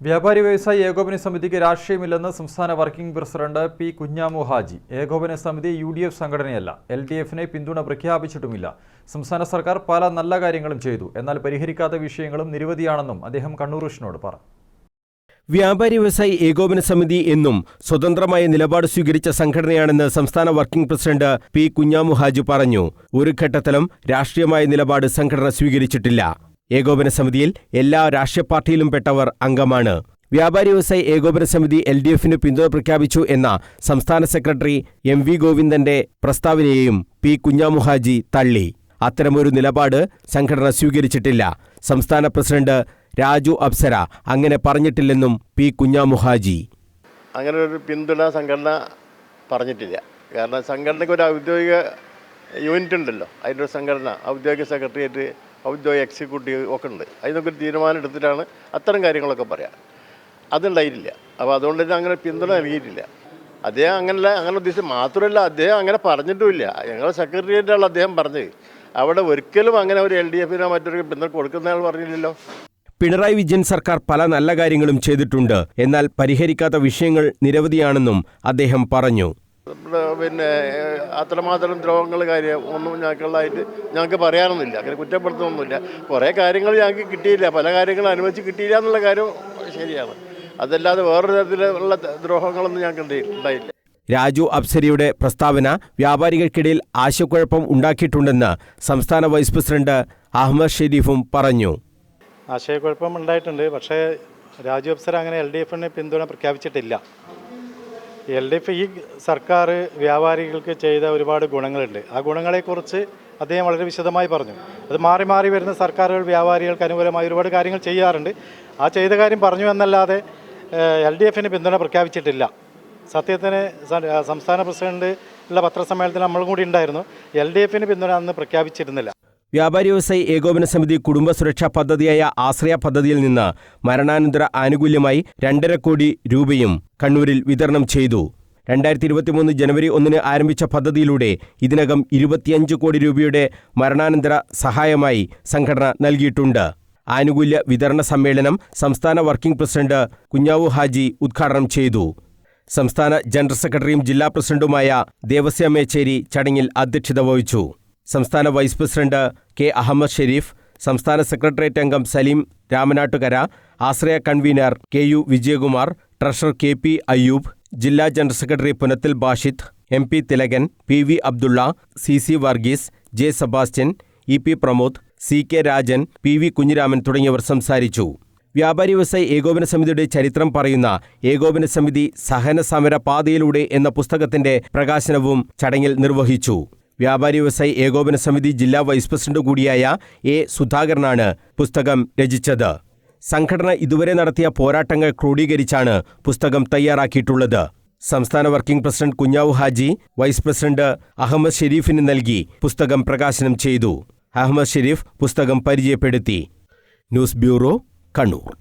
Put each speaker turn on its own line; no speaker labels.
വ്യാപാരി വ്യവസായി ഏകോപന സമിതിക്ക് രാഷ്ട്രീയമില്ലെന്ന് സംസ്ഥാന working president P Kunhamu Haji. ഏകോപന സമിതി UDF സംഘടനയല്ല. LDFനെ പിന്തുണ പ്രഖ്യാപിച്ചിട്ടുമില്ല. സംസ്ഥാന സർക്കാർ പല നല്ല കാര്യങ്ങളും ചെയ്തു. എന്നാൽ പരിഹരിക്കാത്ത വിഷയങ്ങളും നിരവധിയാണെന്നും അദ്ദേഹം കണ്ണൂർ വിഷനോട് പറഞ്ഞു.
വ്യാപാരി വ്യവസായി ഏകോപന സമിതി എന്നും സ്വതന്ത്രമായ നിലപാട് സ്വീകരിച്ച സംഘടനയാണെന്ന് സംസ്ഥാന working president P Kunhamu Haji പറഞ്ഞു. ഒരു ഘട്ടത്തിലും രാഷ്ട്രീയമായ നിലപാട് സംഘടന സ്വീകരിച്ചിട്ടില്ല. ഏകോപന സമിതിയിൽ എല്ലാ രാഷ്ട്രീയ പാർട്ടിയിലും പെട്ടവർ അംഗമാണ്. വ്യാപാരി വ്യവസായി ഏകോപന സമിതി LDFന് പിന്തുണ പ്രഖ്യാപിച്ചു എന്ന സംസ്ഥാന സെക്രട്ടറി MV ഗോവിന്ദന്റെ പ്രസ്താവനയെയും പി കുഞ്ഞാമു ഹാജി തള്ളി. അത്തരമൊരു നിലപാട് സംഘടന സ്വീകരിച്ചിട്ടില്ല. സംസ്ഥാന പ്രസിഡന്റ് രാജു അപ്സര അങ്ങനെ പറഞ്ഞിട്ടില്ലെന്നും പി കുഞ്ഞാമു ഹാജി.
അങ്ങനെ ഒരു പിന്തുണ സംഘടന പറഞ്ഞിട്ടില്ല. കാരണം സംഘടനയ്ക്ക് ഒരു ഔദ്യോഗിക യൂണിറ്റ് ഉണ്ടല്ലോ, അതിൻ്റെ ഒരു സംഘടന, ഔദ്യോഗിക സെക്രട്ടേറിയറ്റ്, ഔദ്യോഗിക എക്സിക്യൂട്ടീവ് ഒക്കെ ഉണ്ട്. അതിനൊക്കെ ഒരു തീരുമാനം എടുത്തിട്ടാണ് അത്തരം കാര്യങ്ങളൊക്കെ പറയാം. അതുണ്ടായിട്ടില്ല. അപ്പോൾ അതുകൊണ്ട് തന്നെ അങ്ങനെ പിന്തുണ നൽകിയിട്ടില്ല. അദ്ദേഹം അങ്ങനെ ഉദ്ദേശിച്ച് മാത്രമല്ല, അദ്ദേഹം അങ്ങനെ പറഞ്ഞിട്ടുമില്ല. ഞങ്ങളുടെ സെക്രട്ടേറിയറ്റാണ് അദ്ദേഹം പറഞ്ഞത്. അവിടെ ഒരിക്കലും അങ്ങനെ ഒരു LDFനോ മറ്റൊരു പിന്തുണ കൊടുക്കുന്നയാൾ പറഞ്ഞില്ലല്ലോ.
പിണറായി വിജയൻ സർക്കാർ പല നല്ല കാര്യങ്ങളും ചെയ്തിട്ടുണ്ട്. എന്നാൽ പരിഹരിക്കാത്ത വിഷയങ്ങൾ നിരവധിയാണെന്നും അദ്ദേഹം പറഞ്ഞു.
പിന്നെ അത്രമാത്രം ദ്രോഹങ്ങൾ കാര്യം ഒന്നും ഞങ്ങൾക്ക് പറയാനൊന്നുമില്ല, അങ്ങനെ കുറ്റപ്പെടുത്തുന്നൊന്നുമില്ല. കുറേ കാര്യങ്ങൾ ഞങ്ങൾക്ക് കിട്ടിയില്ല, പല കാര്യങ്ങളും അനുവദിച്ച് കിട്ടിയില്ല എന്നുള്ള കാര്യം ശരിയാണ്. അതല്ലാതെ വേറൊരു തരത്തിലുള്ള ദ്രോഹങ്ങളൊന്നും ഞങ്ങൾക്ക് ഉണ്ടായില്ല.
രാജു അപ്സരയുടെ പ്രസ്താവന വ്യാപാരികൾക്കിടയിൽ ആശയക്കുഴപ്പം ഉണ്ടാക്കിയിട്ടുണ്ടെന്ന് സംസ്ഥാന വൈസ് പ്രസിഡന്റ് അഹമ്മദ് ഷെരീഫും പറഞ്ഞു.
ആശയക്കുഴപ്പം ഉണ്ടായിട്ടുണ്ട്. പക്ഷേ രാജു അപ്സര അങ്ങനെ LDFനെ പിന്തുണ പ്രഖ്യാപിച്ചിട്ടില്ല. LDF ഈ സർക്കാർ വ്യാപാരികൾക്ക് ചെയ്ത ഒരുപാട് ഗുണങ്ങളുണ്ട്. ആ ഗുണങ്ങളെക്കുറിച്ച് അദ്ദേഹം വളരെ വിശദമായി പറഞ്ഞു. അത് മാറി മാറി വരുന്ന സർക്കാരുകൾ വ്യാപാരികൾക്ക് അനുകൂലമായി ഒരുപാട് കാര്യങ്ങൾ ചെയ്യാറുണ്ട്. ആ ചെയ്ത കാര്യം പറഞ്ഞു എന്നല്ലാതെ LDFന് പിന്തുണ പ്രഖ്യാപിച്ചിട്ടില്ല. സത്യത്തിന് സംസ്ഥാന പ്രസിഡന്റ് ഉള്ള പത്രസമ്മേളനത്തിൽ നമ്മളും കൂടി ഉണ്ടായിരുന്നു. LDFന് പിന്തുണ അന്ന് പ്രഖ്യാപിച്ചിരുന്നില്ല.
വ്യാപാരി വ്യവസായി ഏകോപന സമിതി കുടുംബ സുരക്ഷാ പദ്ധതിയായ ആശ്രയ പദ്ധതിയിൽ നിന്ന് മരണാനന്തര ആനുകൂല്യമായി 2.5 കോടി രൂപയും കണ്ണൂരിൽ വിതരണം ചെയ്തു. 2023 ജനുവരി 1 ആരംഭിച്ച പദ്ധതിയിലൂടെ ഇതിനകം 25 കോടി രൂപയുടെ മരണാനന്തര സഹായമായി സംഘടന നൽകിയിട്ടുണ്ട്. ആനുകൂല്യ വിതരണ സമ്മേളനം സംസ്ഥാന വർക്കിംഗ് പ്രസിഡന്റ് കുഞ്ഞാവു ഹാജി ഉദ്ഘാടനം ചെയ്തു. സംസ്ഥാന ജനറൽ സെക്രട്ടറിയും ജില്ലാ പ്രസിഡന്റുമായ ദേവസ്യ മേച്ചേരി ചടങ്ങിൽ അധ്യക്ഷത വഹിച്ചു. സംസ്ഥാന vice president K Ahammed Sherif, സംസ്ഥാന സെക്രട്ടേറിയറ്റ് അംഗം Saleem Ramanattukara, Ashraya convener KU Vijayakumar, treasurer KP Ayyub, ജില്ലാ general secretary Punathil Bashid, MP Thilakan, PV Abdulla, CC Varghese, J Sebastian, EP Pramod, CK Rajan, PV Kunhiraman തുടങ്ങിയവർ സംസാരിച്ചു. വ്യാപാരി വ്യവസായി ഏകോപന സമിതിയുടെ ചരിത്രം പറയുന്ന ഏകോപന സമിതി സഹന സമര പാതയിലൂടെ എന്ന പുസ്തകത്തിന്റെ പ്രകാശനവും ചടങ്ങിൽ നിർവഹിച്ചു. വ്യാപാരി വ്യവസായി ഏകോപന സമിതി ജില്ലാ വൈസ് പ്രസിഡന്റ് കൂടിയായ A സുധാകരനാണ് പുസ്തകം രചിച്ചത്. സംഘടന ഇതുവരെ നടത്തിയ പോരാട്ടങ്ങൾ ക്രോഡീകരിച്ചാണ് പുസ്തകം തയ്യാറാക്കിയിട്ടുള്ളത്. സംസ്ഥാന working president Kunhavu Haji vice president Ahammed ഷെരീഫിന് നൽകി പുസ്തകം പ്രകാശനം ചെയ്തു. അഹമ്മദ് ഷെരീഫ് പുസ്തകം പരിചയപ്പെടുത്തി. News bureau, Kannur.